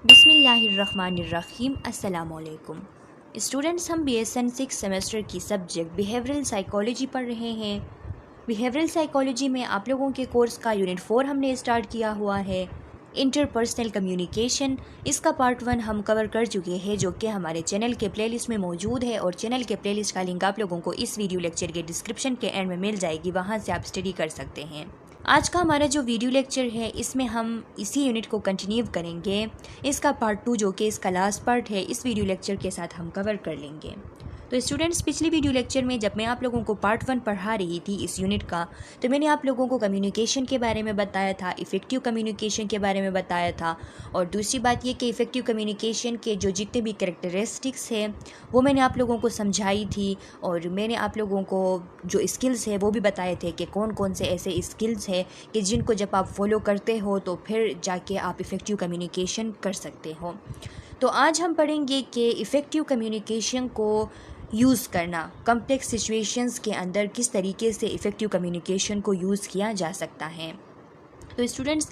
बिस्मिल्लाहिर्रहमानिर्रहीम अस्सलामुअलैकुम स्टूडेंट्स, हम BSN 6 सेमेस्टर की सब्जेक्ट बिहेवियरल साइकोलॉजी पढ़ रहे हैं। बिहेवियरल साइकोलॉजी में आप लोगों के कोर्स का यूनिट 4 हमने स्टार्ट किया हुआ है, इंटरपर्सनल कम्युनिकेशन। इसका पार्ट 1 हम कवर कर चुके हैं, जो कि हमारे चैनल के प्लेलिस्ट में मौजूद है, और चैनल के प्लेलिस्ट का लिंक आप लोगों को इस वीडियो लेक्चर के डिस्क्रिप्शन के एंड में मिल जाएगी, वहाँ से आप स्टडी कर सकते हैं। आज का हमारा जो वीडियो लेक्चर है, इसमें हम इसी यूनिट को कंटिन्यू करेंगे। इसका पार्ट 2 जो कि इसका लास्ट पार्ट है, इस वीडियो लेक्चर के साथ हम कवर कर लेंगे। तो स्टूडेंट्स, पिछली वीडियो लेक्चर में जब मैं आप लोगों को पार्ट 1 पढ़ा रही थी इस यूनिट का, तो मैंने आप लोगों को कम्युनिकेशन के बारे में बताया था, इफ़ेक्टिव कम्युनिकेशन के बारे में बताया था, और दूसरी बात ये कि इफ़ेक्टिव कम्युनिकेशन के जो जितने भी कैरेक्टरिस्टिक्स हैं वो मैंने आप लोगों को समझाई थी, और मैंने आप लोगों को जो स्किल्स है वो भी बताए थे कि कौन कौन से ऐसे स्किल्स हैं कि जिनको जब आप फॉलो करते हो तो फिर जाके आप इफ़ेक्टिव कम्युनिकेशन कर सकते हो। तो आज हम पढ़ेंगे कि इफ़ेक्टिव कम्युनिकेशन को यूज़ करना, कॉम्प्लेक्स सिचुएशंस के अंदर किस तरीके से इफ़ेक्टिव कम्युनिकेशन को यूज़ किया जा सकता है। तो स्टूडेंट्स,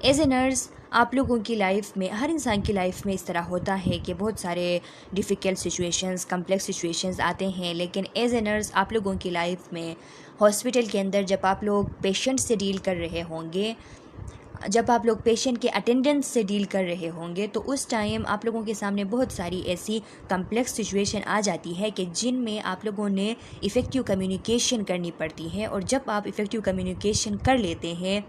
एज ए नर्स आप लोगों की लाइफ में, हर इंसान की लाइफ में इस तरह होता है कि बहुत सारे डिफ़िकल्ट सिचुएशंस, कॉम्प्लेक्स सिचुएशंस आते हैं, लेकिन एज ए नर्स आप लोगों की लाइफ में हॉस्पिटल के अंदर जब आप लोग पेशेंट से डील कर रहे होंगे, जब आप लोग पेशेंट के अटेंडेंस से डील कर रहे होंगे, तो उस टाइम आप लोगों के सामने बहुत सारी ऐसी कम्प्लेक्स सिचुएशन आ जाती है कि जिनमें आप लोगों ने इफ़ेक्टिव कम्युनिकेशन करनी पड़ती है। और जब आप इफ़ेक्टिव कम्युनिकेशन कर लेते हैं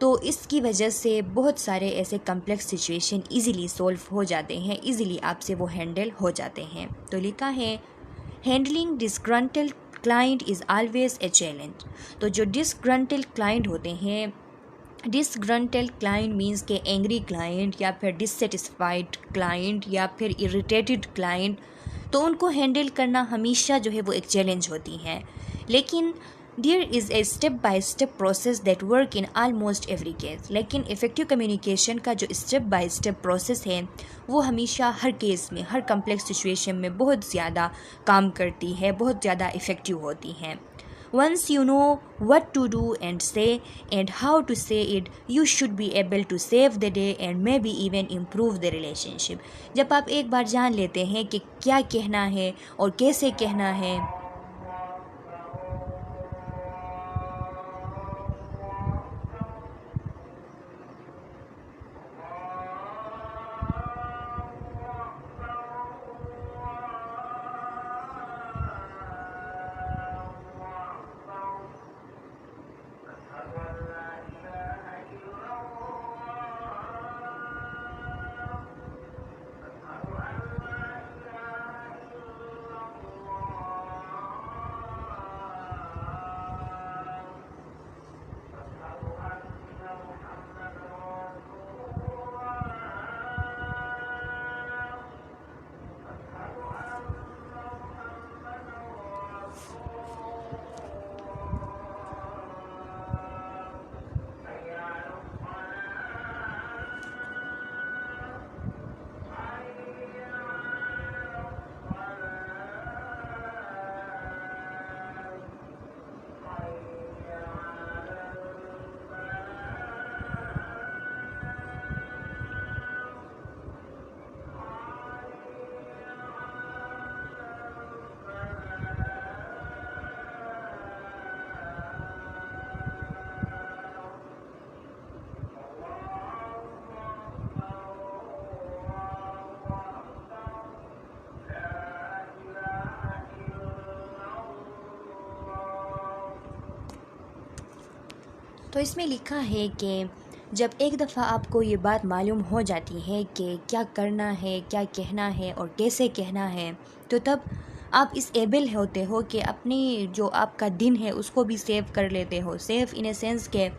तो इसकी वजह से बहुत सारे ऐसे कम्प्लेक्स सिचुएशन इजीली सॉल्व हो जाते हैं, इजीली आपसे वो हैंडल हो जाते हैं। तो लिखा है, handling disgruntled client is always a challenge. तो जो डिसग्रंटल्ड क्लाइंट होते हैं, डिसग्रंटल्ड क्लाइंट मीन्स के एंग्री क्लाइंट या फिर डिससेटिस्फाइड क्लाइंट या फिर इरिटेटेड क्लाइंट, तो उनको हैंडल करना हमेशा जो है वो एक चैलेंज होती है। लेकिन there is a step by step process that work in almost every case. लेकिन इफ़ेक्टिव कम्युनिकेशन का जो स्टेप बाय स्टेप प्रोसेस है वो हमेशा हर केस में, हर कम्प्लेक्स सिचुएशन में बहुत ज़्यादा काम करती है, बहुत ज़्यादा इफ़ेक्टिव होती है। Once you know what to do and say and how to say it, you should be able to save the day and maybe even improve the relationship। जब आप एक बार जान लेते हैं कि क्या कहना है और कैसे कहना है, तो इसमें लिखा है कि जब एक दफ़ा आपको ये बात मालूम हो जाती है कि क्या करना है, क्या कहना है और कैसे कहना है, तो तब आप इस एबल होते हो कि अपनी जो आपका दिन है उसको भी सेव कर लेते हो। सेव इन ए सेंस के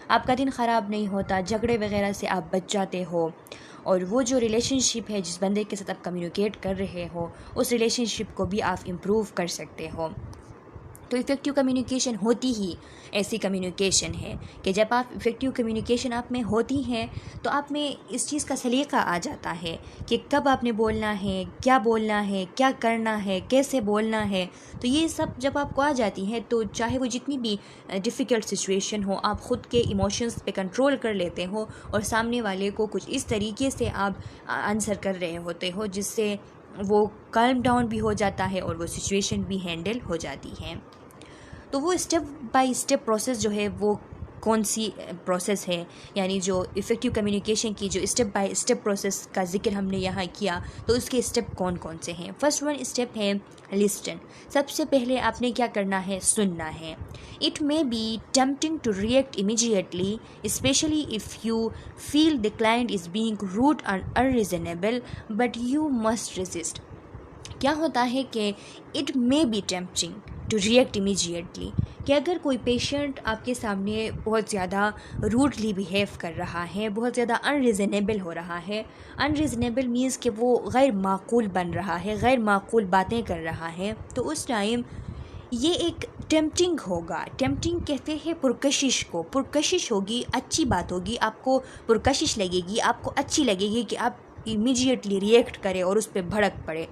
आपका दिन ख़राब नहीं होता, झगड़े वगैरह से आप बच जाते हो, और वो जो रिलेशनशिप है जिस बंदे के साथ आप कम्युनिकेट कर रहे हो, उस रिलेशनशिप को भी आप इम्प्रूव कर सकते हो। तो इफ़ेक्टिव कम्युनिकेशन होती ही ऐसी कम्युनिकेशन है कि जब आप इफ़ेक्टिव कम्युनिकेशन आप में होती हैं तो आप में इस चीज़ का सलीका आ जाता है कि कब आपने बोलना है, क्या करना है, कैसे बोलना है। तो ये सब जब आपको आ जाती हैं तो चाहे वो जितनी भी डिफ़िकल्ट सिचुएशन हो, आप ख़ुद के इमोशंस पे कंट्रोल कर लेते हो और सामने वाले को कुछ इस तरीके से आप आंसर कर रहे होते हो जिससे वो calm डाउन भी हो जाता है और वो सिचुएशन भी हैंडल हो जाती है। तो वो स्टेप बाय स्टेप प्रोसेस जो है वो कौन सी प्रोसेस है, यानी जो इफ़ेक्टिव कम्युनिकेशन की जो स्टेप बाय स्टेप प्रोसेस का जिक्र हमने यहाँ किया, तो उसके स्टेप कौन कौन से हैं। फर्स्ट वन स्टेप है लिस्टन। सबसे पहले आपने क्या करना है, सुनना है। It may be tempting to react immediately, specially if you feel the client is being rude and unreasonable, but you must resist. क्या होता है कि it may be tempting to react immediately, कि अगर कोई पेशेंट आपके सामने बहुत ज़्यादा रूडली बिहेव कर रहा है, बहुत ज़्यादा अनरीज़नेबल हो रहा है, अनरीज़नेबल मीन्स कि वो गैर माकूल बन रहा है, गैर माकूल बातें कर रहा है, तो उस टाइम ये एक टेम्पटिंग होगा। टेम्पटिंग कहते हैं पुरकशिश को, पुरकशिश होगी, अच्छी बात होगी, आपको पुरकशिश लगेगी, आपको अच्छी लगेगी कि आप इमीडिएटली रिएक्ट करें और उस पर भड़क पड़े।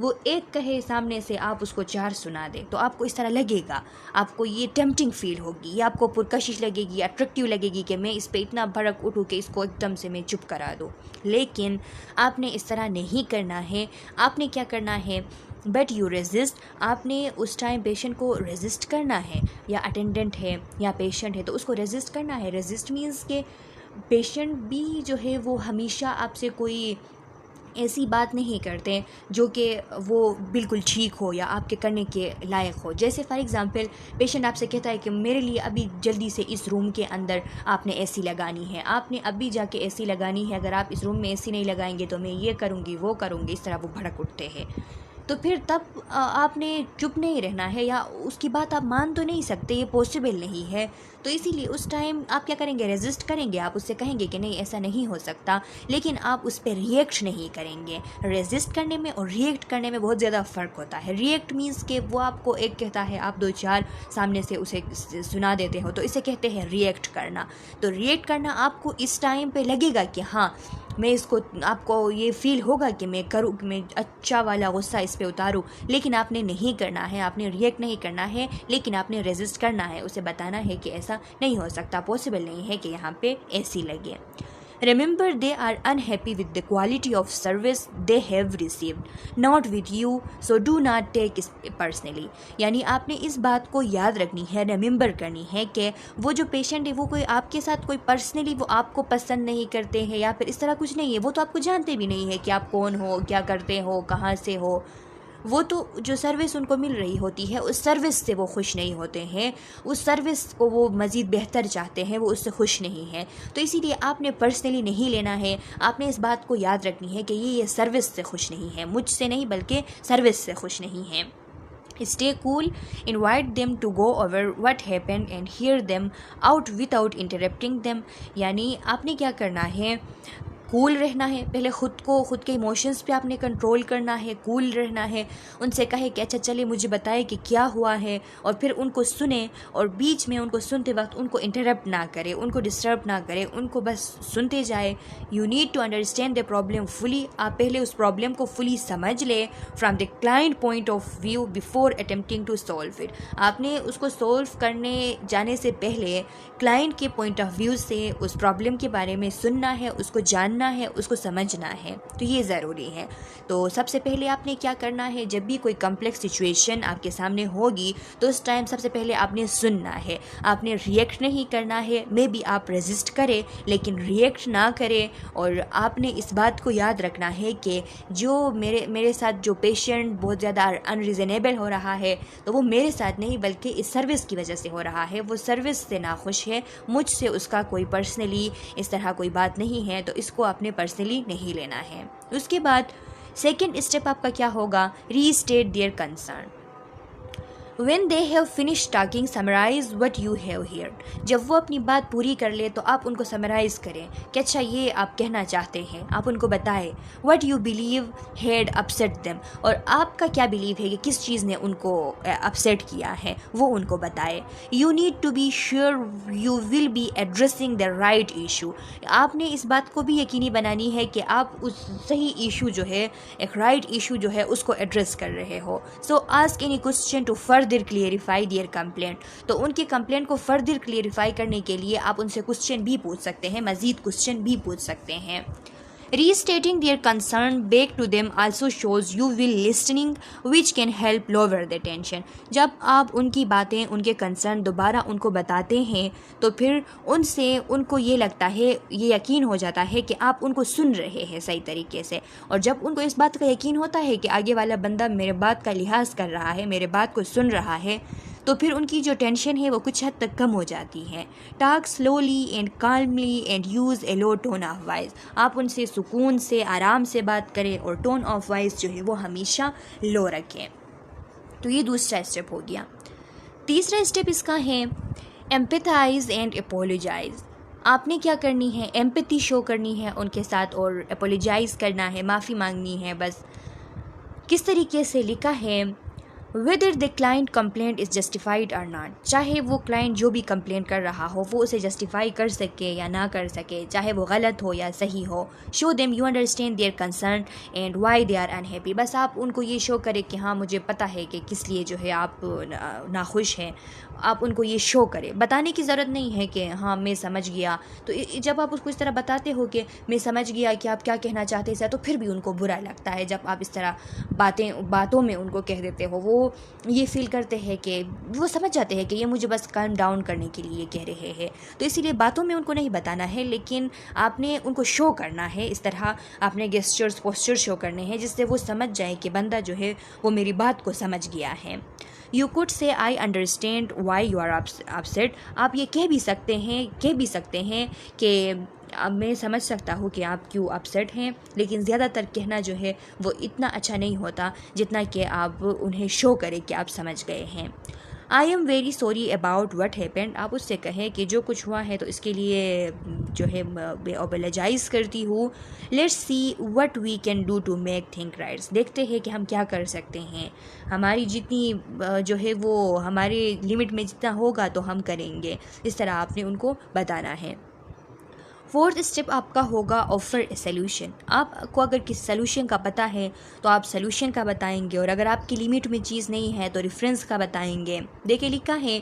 वो एक कहे सामने से, आप उसको 4 सुना दें, तो आपको इस तरह लगेगा, आपको ये टेम्पटिंग फील होगी, ये आपको पुरकशिश लगेगी, अट्रैक्टिव लगेगी कि मैं इस पे इतना भड़क उठूँ कि इसको एकदम से मैं चुप करा दूँ। लेकिन आपने इस तरह नहीं करना है। आपने क्या करना है, बट यू रेजिस्ट। आपने उस टाइम पेशेंट को रेजिस्ट करना है, या अटेंडेंट है या पेशेंट है तो उसको रेजिस्ट करना है। रेजिस्ट मीन्स के पेशेंट भी जो है वो हमेशा आपसे कोई ऐसी बात नहीं करते जो कि वो बिल्कुल ठीक हो या आपके करने के लायक हो। जैसे फॉर एग्ज़ाम्पल पेशेंट आपसे कहता है कि मेरे लिए अभी जल्दी से इस रूम के अंदर आपने एसी लगानी है, आपने अभी जाके एसी लगानी है, अगर आप इस रूम में एसी नहीं लगाएंगे तो मैं ये करूँगी वो करूँगी, इस तरह वो भड़क उठते हैं। तो फिर तब आपने चुप नहीं रहना है, या उसकी बात आप मान तो नहीं सकते, ये पॉसिबल नहीं है। तो इसीलिए उस टाइम आप क्या करेंगे, रेजिस्ट करेंगे। आप उससे कहेंगे कि नहीं ऐसा नहीं हो सकता, लेकिन आप उस पर रिएक्ट नहीं करेंगे। रेजिस्ट करने में और रिएक्ट करने में बहुत ज़्यादा फ़र्क होता है। रिएक्ट मीन्स कि वो आपको एक कहता है, आप 2-4 सामने से उसे सुना देते हो, तो इसे कहते हैं रिएक्ट करना। तो रिएक्ट करना आपको इस टाइम पे लगेगा कि हाँ मैं इसको, आपको ये फ़ील होगा कि मैं करूँ, कि मैं अच्छा वाला गुस्सा इस पे उतारूँ, लेकिन आपने नहीं करना है। आपने रिएक्ट नहीं करना है, लेकिन आपने रेजिस्ट करना है। उसे बताना है कि ऐसा नहीं हो सकता, पॉसिबल नहीं है कि यहाँ पे एसी लगे। Remember, they are unhappy with the quality of service they have received, not with you, so do not take it personally। यानी आपने इस बात को याद रखनी है, रिमेंबर करनी है कि वो जो पेशेंट है वो कोई आपके साथ कोई पर्सनली वो आपको पसंद नहीं करते हैं या फिर इस तरह कुछ नहीं है। वो तो आपको जानते भी नहीं है कि आप कौन हो, क्या करते हो, कहाँ से हो। वो तो जो सर्विस उनको मिल रही होती है उस सर्विस से वो खुश नहीं होते हैं, उस सर्विस को वो मज़ीद बेहतर चाहते हैं, वो उससे खुश नहीं हैं। तो इसीलिए आपने पर्सनली नहीं लेना है। आपने इस बात को याद रखनी है कि ये सर्विस से खुश नहीं है, मुझसे नहीं बल्कि सर्विस से खुश नहीं है। Stay cool, invite them to go over what happened and hear them out without interrupting them। यानी आपने क्या करना है, कूल रहना है। पहले ख़ुद को, ख़ुद के इमोशंस पे आपने कंट्रोल करना है, कूल रहना है। उनसे कहे कि अच्छा चलिए मुझे बताए कि क्या हुआ है, और फिर उनको सुने, और बीच में उनको सुनते वक्त उनको इंटरप्ट ना करे, उनको डिस्टर्ब ना करे, उनको बस सुनते जाए। You need to understand the problem fully. आप पहले उस प्रॉब्लम को फुली समझ ले from the client point of view before attempting to solve it. आपने उसको सॉल्व करने जाने से पहले क्लाइंट के पॉइंट ऑफ व्यू से उस प्रॉब्लम के बारे में सुनना है, उसको जानना है, उसको समझना है। तो ये ज़रूरी है। तो सबसे पहले आपने क्या करना है, जब भी कोई कॉम्प्लेक्स सिचुएशन आपके सामने होगी तो उस टाइम सबसे पहले आपने सुनना है। आपने रिएक्ट नहीं करना है। मे बी आप रेजिस्ट करें लेकिन रिएक्ट ना करें। और आपने इस बात को याद रखना है कि जो मेरे साथ जो पेशेंट बहुत ज़्यादा अनरीज़नेबल हो रहा है तो वो मेरे साथ नहीं बल्कि इस सर्विस की वजह से हो रहा है। वो सर्विस से नाखुश है, मुझसे उसका कोई पर्सनली इस तरह कोई बात नहीं है, तो इसको आपने पर्सनली नहीं लेना है। उसके बाद सेकंड स्टेप आपका क्या होगा, restate their concern. When they have finished talking, summarize what you have heard. जब वो अपनी बात पूरी कर ले तो आप उनको समराइज़ करें कि अच्छा ये आप कहना चाहते हैं, आप उनको बताएं what you believe had upset them, और आपका क्या बिलीव है कि किस चीज़ ने उनको अपसेट किया है वो उनको बताएं. You need to be sure you will be addressing the right issue. आपने इस बात को भी यकीनी बनानी है कि आप उस सही इशू जो है, एक राइट इशू जो है उसको एड्रेस कर रहे हो. So ask any question to further clarify their complaint. तो उनकी कंप्लेंट को फर्दर क्लियरिफाई करने के लिए आप उनसे क्वेश्चन भी पूछ सकते हैं, मज़ीद क्वेश्चन भी पूछ सकते हैं. Restating their concern back to them also shows you will listening, which can help lower the tension. जब आप उनकी बातें, उनके कंसर्न दोबारा उनको बताते हैं तो फिर उनसे उनको ये लगता है, ये यकीन हो जाता है कि आप उनको सुन रहे हैं सही तरीके से. और जब उनको इस बात का यकीन होता है कि आगे वाला बंदा मेरे बात का लिहाज कर रहा है, मेरे बात को सुन रहा है, तो फिर उनकी जो टेंशन है वो कुछ हद तक कम हो जाती है. Talk slowly and calmly and use A low tone of voice. आप उनसे सुकून से, आराम से बात करें और टोन ऑफ वॉइस जो है वो हमेशा लो रखें. तो ये दूसरा स्टेप हो गया. तीसरा स्टेप इसका है एम्पैथाइज एंड अपोलोजाइज. आपने क्या करनी है, एम्पैथी शो करनी है उनके साथ और अपोलोजाइज़ करना है, माफ़ी मांगनी है. बस किस तरीके से लिखा है, whether the client complaint is justified or not. चाहे वो क्लाइंट जो भी कंप्लेन कर रहा हो वो उसे जस्टिफाई कर सके या ना कर सके, चाहे वो गलत हो या सही हो. Show them you understand their concern and why they are unhappy. बस आप उनको ये शो करें कि हाँ मुझे पता है कि किस लिए जो है आप नाखुश हैं. आप उनको ये शो करें, बताने की ज़रूरत नहीं है कि हाँ मैं समझ गया. तो जब आप उसको इस तरह बताते हो कि मैं समझ गया कि आप क्या कहना चाहते हैं, तो फिर भी उनको बुरा लगता है जब आप इस तरह बातों में उनको कह देते हो. वो ये फील करते हैं कि वो समझ जाते हैं कि ये मुझे बस काम डाउन करने के लिए कह रहे हैं. तो इसीलिए बातों में उनको नहीं बताना है, लेकिन आपने उनको शो करना है. इस तरह आपने गेस्चर्स, पोस्चर शो करने हैं जिससे वो समझ जाए कि बंदा जो है वो मेरी बात को समझ गया है. You could say I understand why you are upset. आप ये कह भी सकते हैं कि अब मैं समझ सकता हूँ कि आप क्यों अपसेट हैं, लेकिन ज़्यादातर कहना जो है वो इतना अच्छा नहीं होता जितना कि आप उन्हें शो करें कि आप समझ गए हैं. I am very sorry about what happened. आप उससे कहें कि जो कुछ हुआ है तो इसके लिए जो है मैं अपोलोजाइज़ करती हूँ. Let's see what we can do to make thing rights. देखते हैं कि हम क्या कर सकते हैं. हमारी जितनी जो है वो हमारे लिमिट में जितना होगा तो हम करेंगे. इस तरह आपने उनको बताना है. फोर्थ स्टेप आपका होगा ऑफर ए सोल्यूशन. आपको अगर किस सोल्यूशन का पता है तो आप सोल्यूशन का बताएंगे, और अगर आपकी लिमिट में चीज़ नहीं है तो रेफरेंस का बताएंगे. देखिए लिखा है,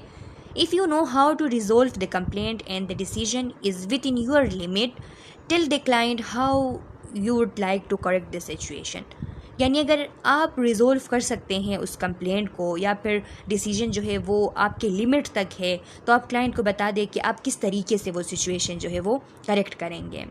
if you know how to resolve the complaint and the decision is within your limit, tell the client how you would like to correct the situation. यानी अगर आप रिज़ोल्व कर सकते हैं उस कंप्लेंट को या फिर डिसीजन जो है वो आपके लिमिट तक है, तो आप क्लाइंट को बता दें कि आप किस तरीके से वो सिचुएशन जो है वो करेक्ट करेंगे.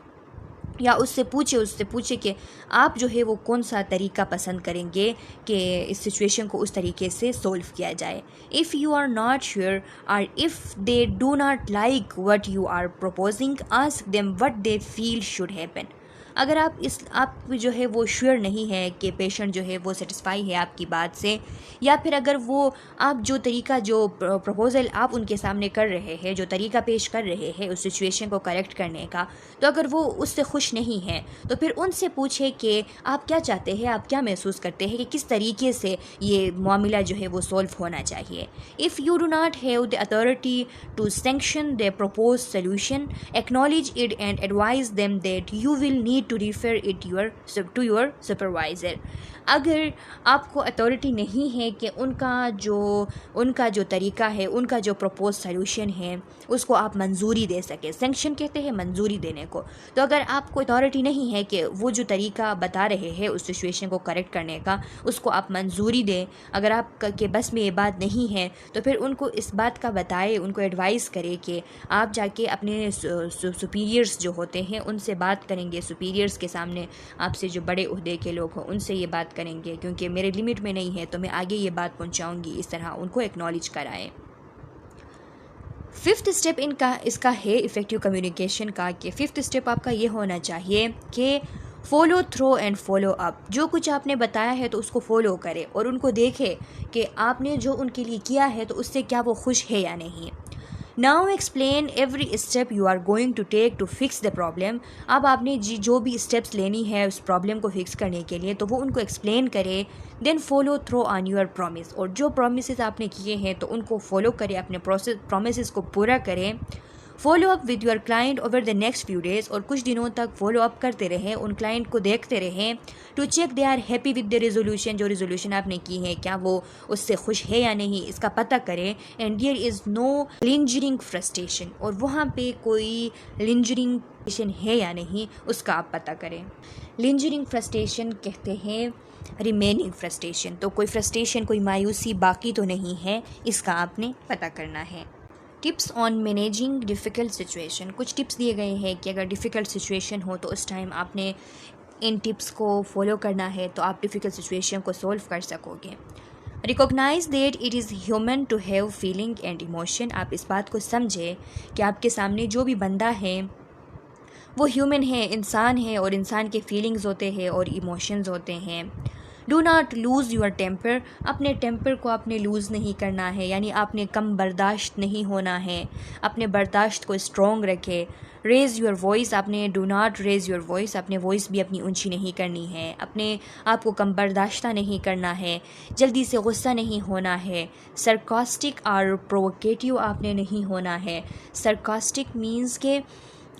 या उससे पूछे कि आप जो है वो कौन सा तरीका पसंद करेंगे कि इस सिचुएशन को उस तरीके से सोल्व किया जाए. If you are not sure और if they do not like what you are proposing, ask them what they feel should happen. अगर आप जो है वो श्योर नहीं है कि पेशेंट जो है वो सेटिस्फाई है आपकी बात से, या फिर अगर वो आप जो तरीका, जो प्रपोज़ल आप उनके सामने कर रहे हैं, जो तरीका पेश कर रहे हैं उस सिचुएशन को करेक्ट करने का, तो अगर वो उससे खुश नहीं है तो फिर उनसे पूछे कि आप क्या चाहते हैं, आप क्या महसूस करते हैं कि किस तरीके से ये मामला जो है वो सॉल्व होना चाहिए. If you do not have the authority to sanction the propose solution, acknowledge it and advise them that you will need to refer it to your supervisor. अगर आपको अथॉरिटी नहीं है कि उनका जो तरीका है, उनका जो प्रपोज सॉल्यूशन है उसको आप मंजूरी दे सके. सैंक्शन कहते हैं मंजूरी देने को. तो अगर आपको अथॉरिटी नहीं है कि वो जो तरीका बता रहे हैं उस सिचुएशन को करेक्ट करने का उसको आप मंजूरी दें, अगर आप के बस में ये बात नहीं है तो फिर उनको इस बात का बताए, उनको एडवाइस करें कि आप जाके अपने सुपीरियर्स जो होते हैं उनसे बात करेंगे. सुपीरियर्स के सामने आपसे जो बड़े ओहदे के लोग हों उनसे ये बात करेंगे, क्योंकि मेरे लिमिट में नहीं है तो मैं आगे ये बात पहुंचाऊंगी. इस तरह उनको एक्नॉलेज कराएं. फिफ्थ स्टेप इसका है इफ़ेक्टिव कम्युनिकेशन का, कि फिफ्थ स्टेप आपका ये होना चाहिए कि follow through and follow up, जो कुछ आपने बताया है तो उसको फॉलो करें और उनको देखें कि आपने जो उनके लिए किया है तो उससे क्या वो खुश है या नहीं। Now explain every step you are going to take to fix the problem. अब आपने जो भी स्टेप्स लेनी है उस प्रॉब्लम को फिक्स करने के लिए तो वो उनको एक्सप्लेन करें। Then follow through on your promise, और जो प्रॉमिसेस आपने किए हैं तो उनको फॉलो करें, अपने प्रॉमिसेस को पूरा करें। Follow up with your client over the next few days, और कुछ दिनों तक फॉलो अप करते रहें, उन क्लाइंट को देखते रहें to check they are happy with the resolution, जो रेजोल्यूशन आपने की है क्या वो उससे खुश है या नहीं, इसका पता करें। And there is no lingering frustration, और वहाँ पे कोई लिंजरिंग है या नहीं उसका आप पता करें। लिंजरिंग फ्रस्ट्रेशन कहते हैं रिमेनिंग फ्रस्ट्रेशन, तो कोई फ्रस्ट्रेशन, कोई मायूसी बाकी तो नहीं है, इसका आपने पता करना है। Tips on managing difficult situation, कुछ टिप्स दिए गए हैं कि अगर डिफ़िकल्ट सिचुएशन हो तो उस टाइम आपने इन टिप्स को फॉलो करना है तो आप डिफ़िकल्ट सिचुएशन को सॉल्व कर सकोगे। Recognise that it is human to have feeling and emotion, आप इस बात को समझें कि आपके सामने जो भी बंदा है वो ह्यूमन है, इंसान है, और इंसान के फीलिंग्स होते हैं और इमोशंस होते हैं। Do not lose your temper, अपने टेम्पर को आपने लूज़ नहीं करना है, यानी आपने कम बर्दाश्त नहीं होना है, अपने बर्दाश्त को स्ट्रॉन्ग रखें। रेज़ योर वॉइस, आपने do not raise your voice, अपने वॉइस भी अपनी ऊंची नहीं करनी है, अपने आप को कम बर्दाश्ता नहीं करना है, जल्दी से गुस्सा नहीं होना है। सरकास्टिक और प्रोवोकेटिव आपने नहीं होना है। सरकास्टिक मीन्स के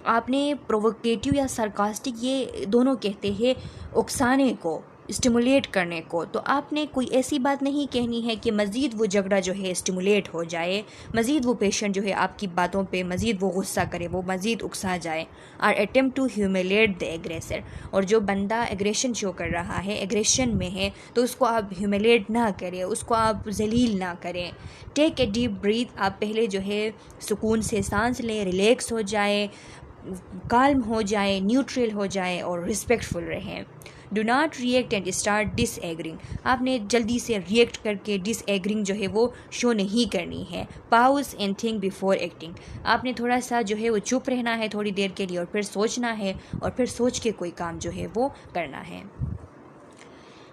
आपने प्रोवोकेटिव या सरकास्टिक ये दोनों कहते हैं उकसाने को, स्टिमुलेट करने को, तो आपने कोई ऐसी बात नहीं कहनी है कि मज़ीद वो झगड़ा जो है स्टिमुलेट हो जाए, मज़ीद वो पेशेंट जो है आपकी बातों पे मज़ीद वो गुस्सा करे, वो मज़ीद उकसा जाए। Or attempt to humiliate the aggressor, और जो बंदा एग्रेशन शो कर रहा है, एग्रेशन में है, तो उसको आप ह्यूमिलेट ना करें, उसको आप जलील ना करें। टेक ए डीप ब्रीथ, आप पहले जो है सुकून से सांस लें, रिलैक्स हो जाए, काल्म हो जाए, न्यूट्रल हो जाए और रिस्पेक्टफुल रहें। Do not react and start disagreeing, आपने जल्दी से रिएक्ट करके डिसएग्रिंग जो है वो शो नहीं करनी है। Pause and think before acting, आपने थोड़ा सा जो है वो चुप रहना है थोड़ी देर के लिए और फिर सोचना है और फिर सोच के कोई काम जो है वो करना है।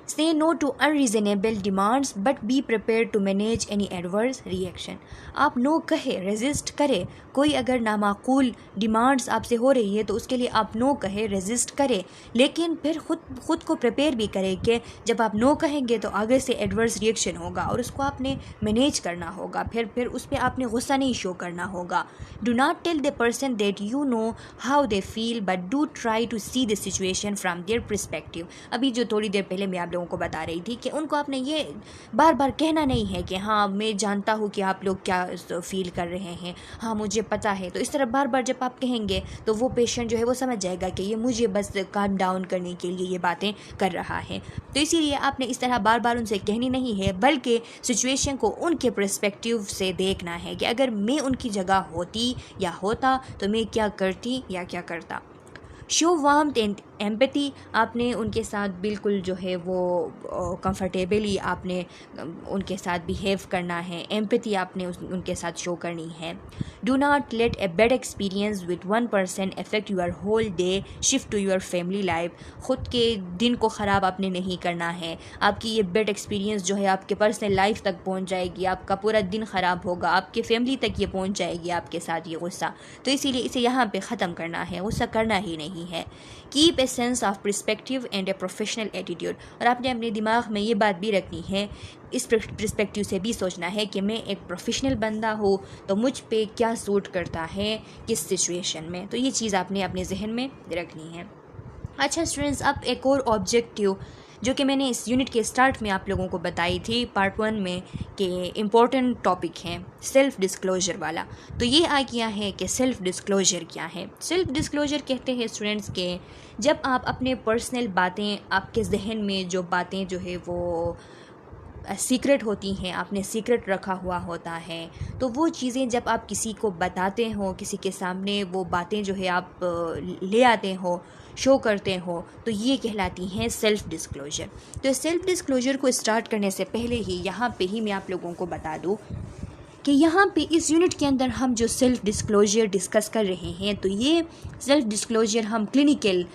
Say no to unreasonable demands but be prepared to manage any adverse reaction, आप नो कहे, रेजिस्ट करें, कोई अगर नामाकूल डिमांड्स आपसे हो रही है तो उसके लिए आप नो कहे, रेजिस्ट करें, लेकिन फिर खुद को प्रिपेयर भी करें कि जब आप नो कहेंगे तो आगे से एडवर्स रिएक्शन होगा और उसको आपने मैनेज करना होगा, फिर उस पर आपने गुस्सा नहीं शो करना होगा। Do not tell the person that you know how they feel but do try to see the situation from their perspective, अभी जो थोड़ी देर पहले मैं आप लोगों को बता रही थी कि उनको आपने ये बार बार कहना नहीं है कि हाँ मैं जानता हूँ कि आप लोग क्या फील कर रहे हैं, हाँ मुझे पता है, तो इस तरह बार बार जब आप कहेंगे तो वो पेशेंट जो है वो समझ जाएगा कि ये मुझे बस काम डाउन करने के लिए ये बातें कर रहा है। तो इसीलिए आपने इस तरह बार बार उनसे कहनी नहीं है, बल्कि सिचुएशन को उनके पर्सपेक्टिव से देखना है कि अगर मैं उनकी जगह होती या होता तो मैं क्या करती या क्या करता। शो वार्मथ एंड एम्पैथी, आपने उनके साथ बिल्कुल जो है वो कंफर्टेबली आपने उनके साथ बिहेव करना है, एम्पैथी आपने उनके साथ शो करनी है। Do not let a bad experience with one person affect your whole day, shift to your family life, ख़ुद के दिन को ख़राब आपने नहीं करना है, आपकी ये बैड एक्सपीरियंस जो है आपके पर्सनल लाइफ तक पहुँच जाएगी, आपका पूरा दिन ख़राब होगा, आपके फैमिली तक ये पहुँच जाएगी आपके साथ ये गुस्सा, तो इसीलिए इसे यहाँ पे ख़त्म करना है, गुस्सा करना ही नहीं है। Keep a sense of perspective and a professional attitude, और आपने अपने दिमाग में ये बात भी रखनी है, इस पर्सपेक्टिव से भी सोचना है कि मैं एक प्रोफेशनल बंदा हूँ तो मुझ पे क्या सूट करता है किस सिचुएशन में, तो ये चीज़ आपने अपने जहन में रखनी है। अच्छा स्टूडेंट्स, अब एक और ऑब्जेक्टिव जो कि मैंने इस यूनिट के स्टार्ट में आप लोगों को बताई थी पार्ट 1 में कि इम्पोर्टेंट टॉपिक है सेल्फ़ डिस्क्लोजर वाला, तो ये आ गया है कि सेल्फ़ डिस्क्लोजर क्या है। सेल्फ़ डिस्क्लोजर कहते हैं स्टूडेंट्स के जब आप अपने पर्सनल बातें, आपके जहन में जो बातें जो है वो सीक्रेट होती हैं, आपने सीक्रेट रखा हुआ होता है, तो वो चीज़ें जब आप किसी को बताते हो, किसी के सामने वो बातें जो है आप ले आते हो, शो करते हो, तो ये कहलाती हैं सेल्फ़ डिस्क्लोजर। तो सेल्फ़ डिस्क्लोजर को स्टार्ट करने से पहले ही यहाँ पे ही मैं आप लोगों को बता दूँ कि यहाँ पे इस यूनिट के अंदर हम जो सेल्फ़ डिस्क्लोजर डिस्कस कर रहे हैं, तो ये सेल्फ़ डिस्क्लोजर हम क्लिनिकल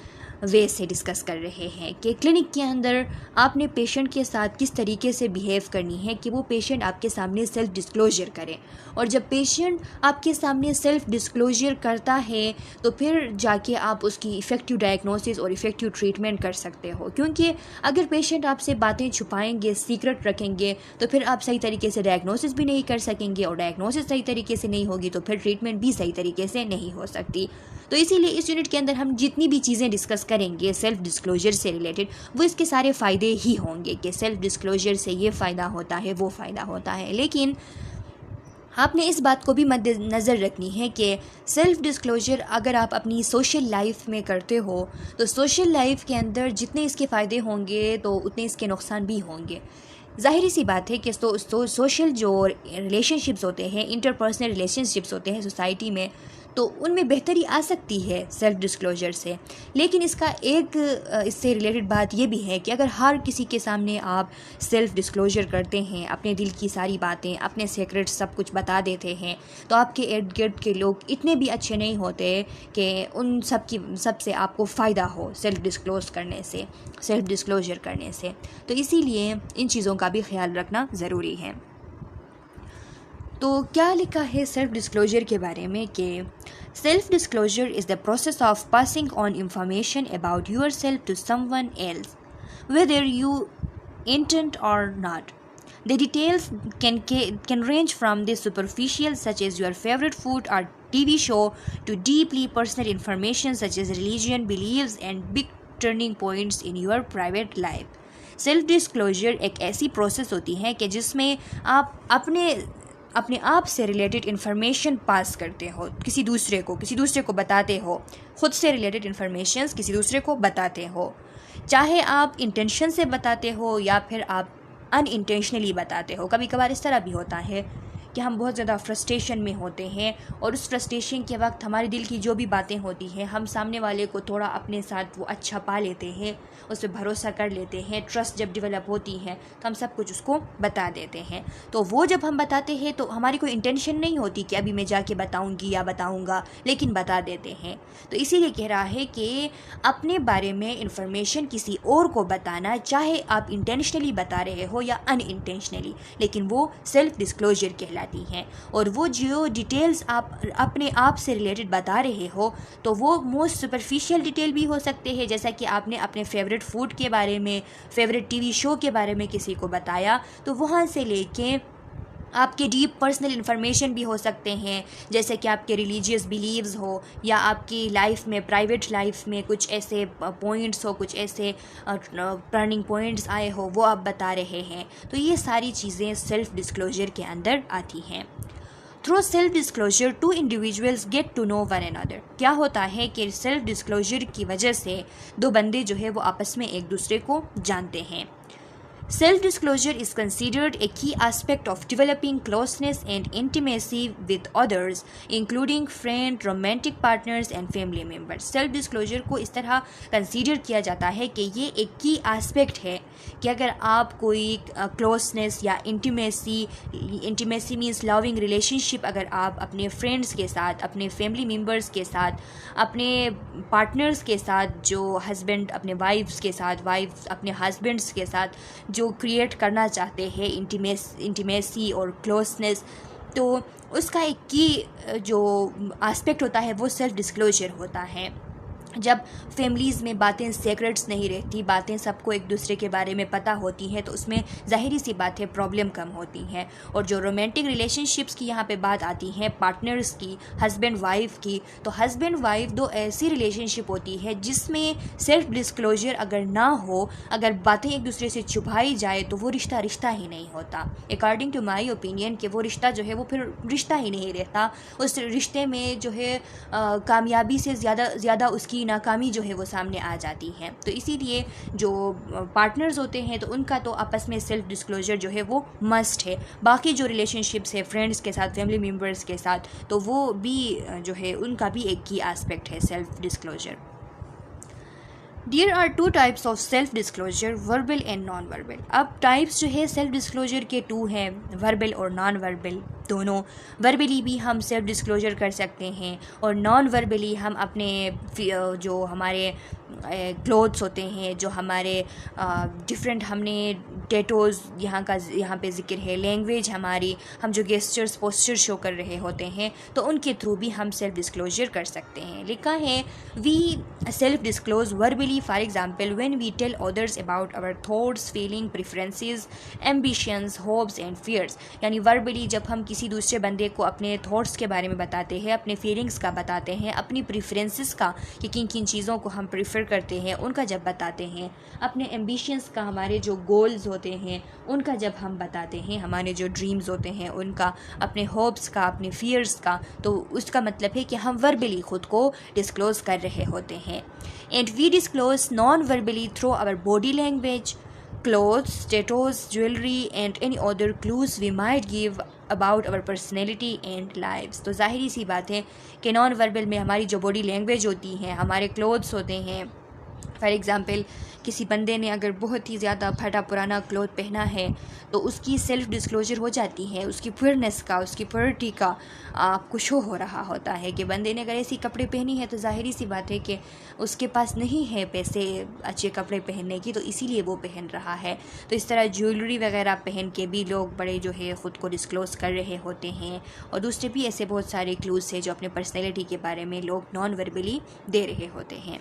वे से डिस्कस कर रहे हैं कि क्लिनिक के अंदर आपने पेशेंट के साथ किस तरीके से बिहेव करनी है कि वो पेशेंट आपके सामने सेल्फ डिस्क्लोजर करे। और जब पेशेंट आपके सामने सेल्फ डिस्क्लोजर करता है तो फिर जाके आप उसकी इफ़ेक्टिव डायग्नोसिस और इफ़ेक्टिव ट्रीटमेंट कर सकते हो, क्योंकि अगर पेशेंट आपसे बातें छुपाएंगे, सीक्रेट रखेंगे, तो फिर आप सही तरीके से डायग्नोसिस भी नहीं कर सकेंगे, और डायग्नोसिस सही तरीके से नहीं होगी तो फिर ट्रीटमेंट भी सही तरीके से नहीं हो सकती। तो इसीलिए इस यूनिट के अंदर हम जितनी भी चीज़ें डिस्कस करेंगे सेल्फ डिस्क्लोजर से रिलेटेड, वो इसके सारे फ़ायदे ही होंगे कि सेल्फ डिस्क्लोजर से ये फ़ायदा होता है, वो फ़ायदा होता है। लेकिन आपने इस बात को भी मद्देनज़र रखनी है कि सेल्फ डिस्क्लोजर अगर आप अपनी सोशल लाइफ में करते हो तो सोशल लाइफ के अंदर जितने इसके फ़ायदे होंगे तो उतने इसके नुकसान भी होंगे। ज़ाहिर सी बात है कि सोशल जो रिलेशनशिप्स होते हैं, इंटरपर्सनल रिलेशनशिप्स होते हैं सोसाइटी में, तो उनमें बेहतरी आ सकती है सेल्फ डिस्क्लोजर से। लेकिन इसका एक इससे रिलेटेड बात ये भी है कि अगर हर किसी के सामने आप सेल्फ डिस्क्लोजर करते हैं, अपने दिल की सारी बातें, अपने सीक्रेट्स सब कुछ बता देते हैं, तो आपके इर्द गिर्द के लोग इतने भी अच्छे नहीं होते कि उन सब से आपको फ़ायदा हो सेल्फ डिस्क्लोजर करने से। तो इसीलिए इन चीज़ों का भी ख्याल रखना ज़रूरी है। तो क्या लिखा है सेल्फ डिस्क्लोजर के बारे में कि self disclosure is the process of passing on information about yourself to someone else whether you intent or not. The details can range from the superficial, such as your favorite food or TV show, to deeply personal information such as religion, beliefs, and big turning points in your private life. Self disclosure एक ऐसी process होती है कि जिसमें आप अपने आप से रिलेटेड इन्फॉर्मेशन पास करते हो किसी दूसरे को बताते हो, ख़ुद से रिलेटेड इन्फॉर्मेशंस किसी दूसरे को बताते हो, चाहे आप इंटेंशन से बताते हो या फिर आप अनइंटेंशनली बताते हो। कभी कभार इस तरह भी होता है कि हम बहुत ज़्यादा फ्रस्ट्रेशन में होते हैं और उस फ्रस्ट्रेशन के वक्त हमारे दिल की जो भी बातें होती हैं, हम सामने वाले को थोड़ा अपने साथ वो अच्छा पा लेते हैं, उस पर भरोसा कर लेते हैं, ट्रस्ट जब डेवलप होती है तो हम सब कुछ उसको बता देते हैं। तो वो जब हम बताते हैं तो हमारी कोई इंटेंशन नहीं होती कि अभी मैं जाके बताऊंगी या बताऊंगा, लेकिन बता देते हैं। तो इसीलिए कह रहा है कि अपने बारे में इंफॉर्मेशन किसी और को बताना, चाहे आप इंटेंशनली बता रहे हो या अनइंटेंशनली, लेकिन वो सेल्फ डिस्क्लोजर कहलाती हैं। और वो जो डिटेल्स आप अपने आप से रिलेटेड बता रहे हो तो वो मोस्ट सुपरफिशियल डिटेल भी हो सकते हैं, जैसा कि आपने अपने फेवरेट फूड के बारे में, फेवरेट टीवी शो के बारे में किसी को बताया, तो वहाँ से लेके आपके डीप पर्सनल इन्फॉर्मेशन भी हो सकते हैं, जैसे कि आपके रिलीजियस बिलीव्स हो या आपकी लाइफ में, प्राइवेट लाइफ में कुछ ऐसे पॉइंट्स हो, कुछ ऐसे टर्निंग पॉइंट्स आए हो, वो आप बता रहे हैं। तो ये सारी चीज़ें सेल्फ डिस्क्लोजर के अंदर आती हैं। Through self disclosure two individuals get to know one another. क्या होता है कि सेल्फ डिस्क्लोजर की वजह से दो बंदे जो है वो आपस में एक दूसरे को जानते हैं। Self-disclosure is considered a key aspect of developing closeness and intimacy with others, including friends, romantic partners and family members. Self-disclosure को इस तरह consider किया जाता है कि ये एक key aspect है कि अगर आप कोई closeness या intimacy means loving relationship, अगर आप अपने friends के साथ, अपने family members के साथ, अपने partners के साथ, जो husband अपने wives के साथ, wives अपने husbands के साथ जो क्रिएट करना चाहते हैं इंटीमेसी और क्लोजनेस, तो उसका एक की जो एस्पेक्ट होता है वो सेल्फ डिस्क्लोजर होता है। जब फैमिलीज़ में बातें सीक्रेट्स नहीं रहती, बातें सबको एक दूसरे के बारे में पता होती हैं, तो उसमें ज़ाहिरी सी बात है प्रॉब्लम कम होती हैं। और जो रोमांटिक रिलेशनशिप्स की यहाँ पे बात आती है, पार्टनर्स की, हस्बैंड वाइफ की, तो हस्बैंड वाइफ दो ऐसी रिलेशनशिप होती है जिसमें सेल्फ डिस्क्लोजर अगर ना हो, अगर बातें एक दूसरे से छुपाई जाए तो वो रिश्ता ही नहीं होता। अकॉर्डिंग टू माई ओपिनियन कि वो रिश्ता जो है वो फिर रिश्ता ही नहीं रहता। उस रिश्ते में जो है कामयाबी से ज़्यादा उसकी नाकामी जो है वो सामने आ जाती है। तो इसीलिए जो पार्टनर्स होते हैं तो उनका तो आपस में सेल्फ डिस्क्लोजर जो है वो मस्ट है। बाकी जो रिलेशनशिप्स है फ्रेंड्स के साथ, फैमिली मेम्बर्स के साथ, तो वो भी जो है उनका भी एक की एस्पेक्ट है self disclosure. There are two types of self disclosure, verbal and non verbal. अब टाइप्स जो है सेल्फ डिस्क्लोजर के टू हैं, वर्बल और नॉन वर्बल दोनों। वर्बली भी हम सेल्फ डिस्क्लोजर कर सकते हैं और नॉन वर्बली हम अपने जो हमारे क्लोथ्स होते हैं, जो हमारे डिफरेंट हमने टेटोज़ यहाँ पे ज़िक्र है, लैंग्वेज हमारी, हम जो गेस्चर्स पोस्चर शो कर रहे होते हैं तो उनके थ्रू भी हम सेल्फ डिस्क्लोजर कर सकते हैं। लिखा है we self disclose verbally for example when we tell others about our thoughts, feeling, preferences, ambitions, hopes and fears. यानी वर्बली जब हम किसी दूसरे बंदे को अपने थॉट्स के बारे में बताते हैं, अपने फीलिंग्स का बताते हैं, अपनी प्रेफरेंसेस का कि किन किन चीज़ों को हम प्रेफर करते हैं उनका जब बताते हैं, अपने एम्बिशंस का, हमारे जो गोल्स होते हैं उनका जब हम बताते हैं, हमारे जो ड्रीम्स होते हैं उनका, अपने होप्स का, अपने फियर्स का, तो उसका मतलब है कि हम वर्बली ख़ुद को डिस्क्लोज़ कर रहे होते हैं। And we disclose non verbally through our body language, clothes, tattoos, jewelry and any other clues we might give about our personality and lives। तो ज़ाहिरी सी बात है कि नॉन वर्बल में हमारी जो बॉडी लैंग्वेज होती है, हमारे क्लोथ्स होते हैं। फॉर एग्ज़ाम्पल किसी बंदे ने अगर बहुत ही ज़्यादा फटा पुराना क्लोथ पहना है तो उसकी सेल्फ़ डिस्क्लोजर हो जाती है, उसकी प्योरनेस का, उसकी प्योरिटी का आपको शो हो रहा होता है कि बंदे ने अगर ऐसी कपड़े पहनी है तो ज़ाहिरी सी बात है कि उसके पास नहीं है पैसे अच्छे कपड़े पहनने की, तो इसीलिए वो पहन रहा है। तो इस तरह ज्वेलरी वगैरह पहन के भी लोग बड़े जो है ख़ुद को डिस्क्लोज़ कर रहे होते हैं। और दूसरे भी ऐसे बहुत सारे क्लूज़ हैं जो अपने पर्सनैलिटी के बारे में लोग नॉन वर्बली दे रहे होते हैं।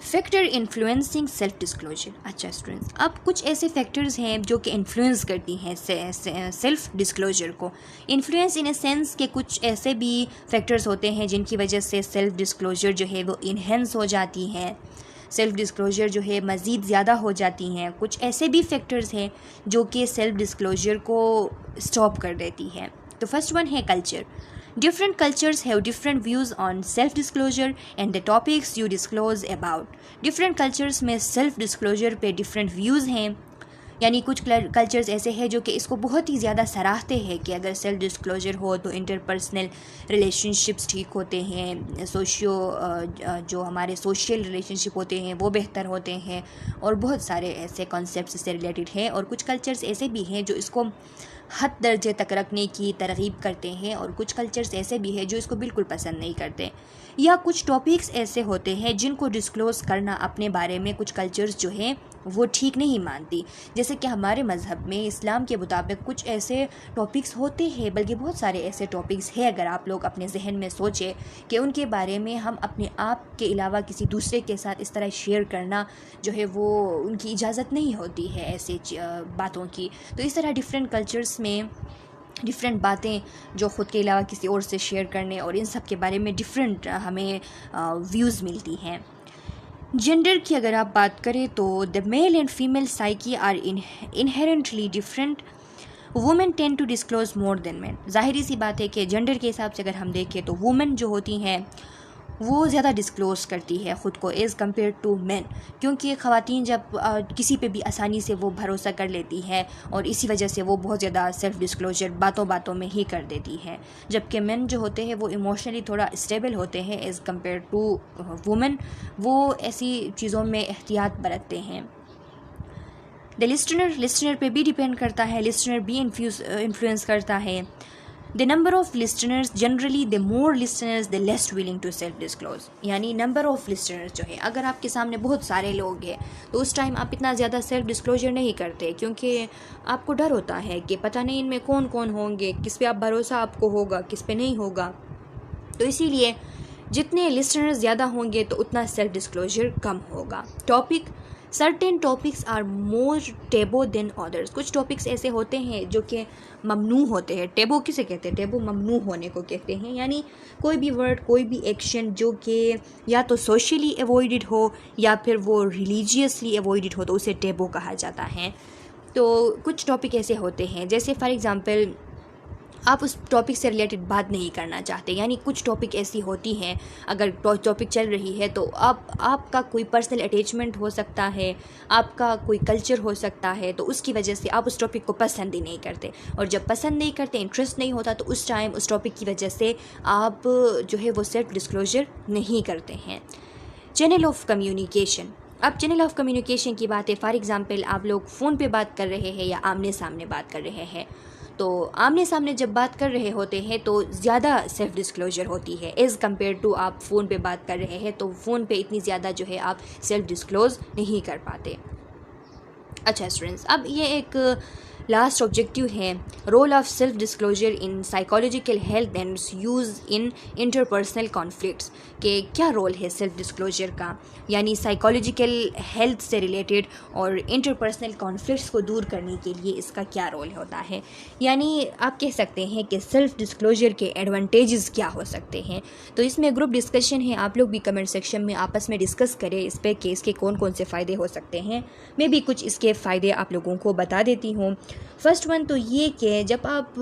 Factor influencing self disclosure. अच्छा स्टूडेंट्स, अब कुछ ऐसे फैक्टर्स हैं जो कि इन्फ्लुएंस करती हैं सेल्फ डिस्क्लोजर को। इन्फ्लुएंस इन ए सेंस के कुछ ऐसे भी फैक्टर्स होते हैं जिनकी वजह से सेल्फ डिस्क्लोजर जो है वो इन्हेंस हो जाती है, सेल्फ डिस्क्लोजर जो है मज़ीद ज़्यादा हो जाती हैं। कुछ ऐसे भी फैक्टर्स हैं जो कि सेल्फ डिस्क्लोजर को स्टॉप कर देती है। तो फर्स्ट वन है culture. Different cultures have different views on self-disclosure and the topics you disclose about। Different cultures में self disclosure पे different views हैं, यानी कुछ कल्चर्स ऐसे हैं जो कि इसको बहुत ही ज़्यादा सराहते हैं कि अगर सेल्फ डिस्क्लोजर हो तो इंटरपर्सनल रिलेशनशिप्स ठीक होते हैं, जो हमारे सोशल रिलेशनशिप होते हैं वो बेहतर होते हैं, और बहुत सारे ऐसे कॉन्सेप्ट्स से रिलेटेड हैं। और कुछ कल्चर्स ऐसे भी हैं जो इसको हद दर्जे तक रखने की तरगीब करते हैं, और कुछ कल्चर्स ऐसे भी हैं जो इसको बिल्कुल पसंद नहीं करते। या कुछ टॉपिक्स ऐसे होते हैं जिनको डिस्क्लोज़ करना अपने बारे में कुछ कल्चर्स जो हैं वो ठीक नहीं मानती। जैसे कि हमारे मज़हब में, इस्लाम के मुताबिक कुछ ऐसे टॉपिक्स होते हैं, बल्कि बहुत सारे ऐसे टॉपिक्स हैं अगर आप लोग अपने जहन में सोचें कि उनके बारे में हम अपने आप के अलावा किसी दूसरे के साथ इस तरह शेयर करना जो है वो उनकी इजाज़त नहीं होती है ऐसे बातों की। तो इस तरह डिफरेंट कल्चर्स में डिफरेंट बातें जो ख़ुद के अलावा किसी और से शेयर करने और इन सब के बारे में डिफरेंट हमें व्यूज़ मिलती हैं। जेंडर की अगर आप बात करें तो the male and female psyche are inherently different. Women tend to disclose more than man. ज़ाहिरी सी बात है कि जेंडर के हिसाब से अगर हम देखें तो वुमेन जो होती हैं वो ज़्यादा डिस्क्लोज़ करती है ख़ुद को एज़ कम्पेयर टू मैन, क्योंकि ख़वातीन जब किसी पे भी आसानी से वो भरोसा कर लेती हैं और इसी वजह से वो बहुत ज़्यादा सेल्फ़ डिस्क्लोजर बातों बातों में ही कर देती हैं, जबकि मैन जो होते हैं वो इमोशनली थोड़ा स्टेबल होते हैं एज़ कम्पेयर टू वुमेन। वो ऐसी चीज़ों में एहतियात बरतते हैं। द लिस्टनर पे भी डिपेंड करता है, लिस्टनर भी इन्फ्लुएंस करता है। The number of listeners, generally the more listeners the less willing to self disclose। यानी नंबर ऑफ़ लिसनर्स जो है, अगर आपके सामने बहुत सारे लोग हैं तो उस टाइम आप इतना ज़्यादा सेल्फ डिस्क्लोजर नहीं करते, क्योंकि आपको डर होता है कि पता नहीं इनमें कौन कौन होंगे, किस पे आप भरोसा आपको होगा, किस पे नहीं होगा। तो इसीलिए जितने लिसनर्स ज़्यादा होंगे तो उतना सेल्फ डिस्क्लोजर कम होगा। Topic, certain topics are more taboo than others. कुछ टॉपिक्स ऐसे होते हैं जो कि ममनू होते हैं। टेबो किसे कहते हैं? टेबो ममनू होने को कहते हैं, यानी कोई भी वर्ड, कोई भी एक्शन जो कि या तो सोशली अवॉइडेड हो या फिर वो रिलीजियसली अवॉइडेड हो तो उसे टेबो कहा जाता है। तो कुछ टॉपिक ऐसे होते हैं जैसे फॉर एग्ज़ाम्पल आप उस टॉपिक से रिलेटेड बात नहीं करना चाहते, यानी कुछ टॉपिक ऐसी होती हैं अगर टॉपिक चल रही है तो आपका कोई पर्सनल अटैचमेंट हो सकता है, आपका कोई कल्चर हो सकता है, तो उसकी वजह से आप उस टॉपिक को पसंद ही नहीं करते, और जब पसंद नहीं करते, इंटरेस्ट नहीं होता, तो उस टाइम उस टॉपिक की वजह से आप जो है वो सेल्फ डिस्क्लोजर नहीं करते हैं। Channel of communication. अब चैनल ऑफ कम्युनिकेशन की बात है, फॉर एग्ज़ाम्पल आप लोग फ़ोन पे बात कर रहे हैं या आमने सामने बात कर रहे हैं। तो आमने सामने जब बात कर रहे होते हैं तो ज़्यादा सेल्फ़ डिस्क्लोजर होती है एज़ कम्पेयर टू आप फ़ोन पे बात कर रहे हैं, तो फ़ोन पे इतनी ज़्यादा जो है आप सेल्फ़ डिस्क्लोज़ नहीं कर पाते। अच्छा स्टूडेंट्स, अब ये एक लास्ट ऑब्जेक्टिव है, role of self disclosure in psychological health and use in interpersonal conflicts, के क्या रोल है सेल्फ डिस्क्लोजर का, यानी साइकोलॉजिकल हेल्थ से रिलेटेड और इंटरपर्सनल कॉन्फ्लिक्ट्स को दूर करने के लिए इसका क्या रोल होता है। यानी आप कह सकते हैं कि सेल्फ डिस्क्लोजर के एडवांटेजेस क्या हो सकते हैं। तो इसमें ग्रुप डिस्कशन है, आप लोग भी कमेंट सेक्शन में आपस में डिस्कस करें इस पर कि इसके कौन कौन से फ़ायदे हो सकते हैं। मैं भी कुछ इसके फ़ायदे आप लोगों को बता देती हूँ। फर्स्ट वन तो ये कि जब आप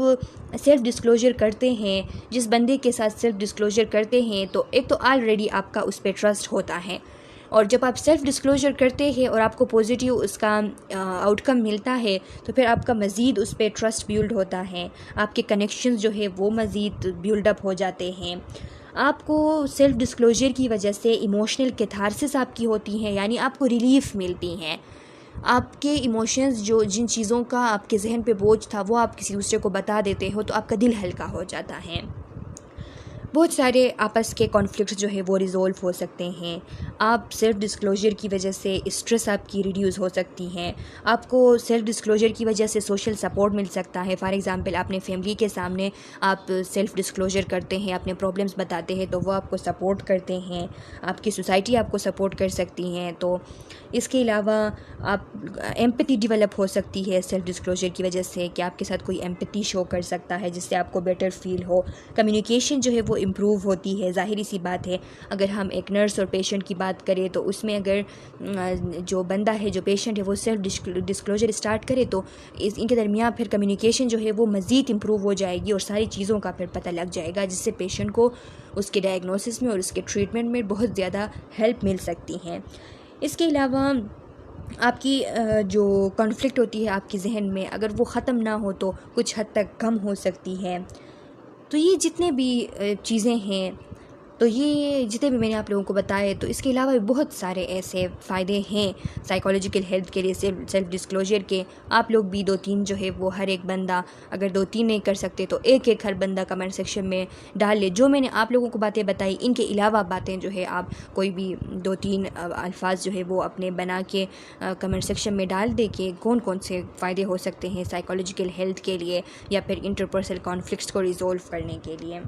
सेल्फ़ डिस्क्लोजर करते हैं, जिस बंदे के साथ सेल्फ़ डिस्क्लोजर करते हैं, तो एक तो ऑलरेडी आपका उस पर ट्रस्ट होता है, और जब आप सेल्फ़ डिस्क्लोजर करते हैं और आपको पॉजिटिव उसका आउटकम मिलता है तो फिर आपका मज़ीद उस पर ट्रस्ट बिल्ड होता है, आपके कनेक्शंस जो है वो मज़ीद बिल्डअप हो जाते हैं। आपको सेल्फ़ डिस्क्लोजर की वजह से इमोशनल कैथारसिस आपकी होती हैं, यानी आपको रिलीफ़ मिलती हैं। आपके इमोशंस जो जिन चीज़ों का आपके जहन पे बोझ था वो आप किसी दूसरे को बता देते हो तो आपका दिल हल्का हो जाता है। बहुत सारे आपस के कॉन्फ्लिक्ट्स जो है वो रिज़ोल्व हो सकते हैं। आप सेल्फ़ डिस्क्लोजर की वजह से स्ट्रेस आपकी रिड्यूस हो सकती हैं। आपको सेल्फ़ डिस्क्लोजर की वजह से सोशल सपोर्ट मिल सकता है। फॉर एग्ज़ाम्पल अपने फैमिली के सामने आप सेल्फ़ डिस्क्लोजर करते हैं, अपने प्रॉब्लम्स बताते हैं तो वो आपको सपोर्ट करते हैं, आपकी सोसाइटी आपको सपोर्ट कर सकती हैं। तो इसके अलावा आप एम्पैथी डेवलप हो सकती है सेल्फ़ डिस्क्लोजर की वजह से, कि आपके साथ कोई एम्पैथी शो कर सकता है जिससे आपको बेटर फील हो। कम्युनिकेशन जो है वो इम्प्रूव होती है। ज़ाहिरी सी बात है, अगर हम एक नर्स और पेशेंट की बात करें तो उसमें अगर जो बंदा है, जो पेशेंट है, वो सेल्फ़ डिस्क्लोजर स्टार्ट करे तो इनके दरमियान फिर कम्युनिकेशन जो है वो मज़ीद इम्प्रूव हो जाएगी और सारी चीज़ों का फिर पता लग जाएगा, जिससे पेशेंट को उसके डायग्नोसिस में और उसके ट्रीटमेंट में बहुत ज़्यादा हेल्प मिल सकती हैं। इसके अलावा आपकी जो कॉन्फ्लिक्ट होती है आपके जहन में, अगर वो ख़त्म ना हो तो कुछ हद तक कम हो सकती है। तो ये जितने भी चीज़ें हैं, तो ये जितने भी मैंने आप लोगों को बताए, तो इसके अलावा भी बहुत सारे ऐसे फ़ायदे हैं साइकोलॉजिकल हेल्थ के लिए सेल्फ़ डिस्क्लोजर के। आप लोग भी 2-3 जो है वो हर एक बंदा, अगर 2-3 नहीं कर सकते तो एक हर बंदा कमेंट सेक्शन में डाल ले। जो मैंने आप लोगों को बातें बताई, इनके अलावा बातें जो है आप कोई भी 2-3 अल्फाज जो है वो अपने बना के कमेंट सेक्शन में डाल दे कि कौन कौन से फ़ायदे हो सकते हैं साइकोलॉजिकल हेल्थ के लिए या फिर इंटरपर्सनल कॉन्फ्लिक्ट्स को रिज़ोल्व करने के लिए।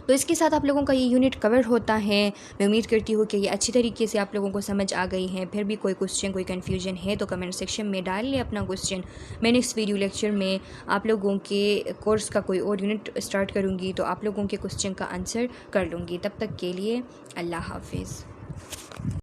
तो इसके साथ आप लोगों का ये यूनिट कवर होता है। मैं उम्मीद करती हूँ कि ये अच्छी तरीके से आप लोगों को समझ आ गई है। फिर भी कोई क्वेश्चन, कोई कन्फ्यूजन है तो कमेंट सेक्शन में डाल लें अपना क्वेश्चन। मैं नेक्स्ट वीडियो लेक्चर में आप लोगों के कोर्स का कोई और यूनिट स्टार्ट करूँगी तो आप लोगों के क्वेश्चन का आंसर कर लूँगी। तब तक के लिए अल्लाह हाफिज़।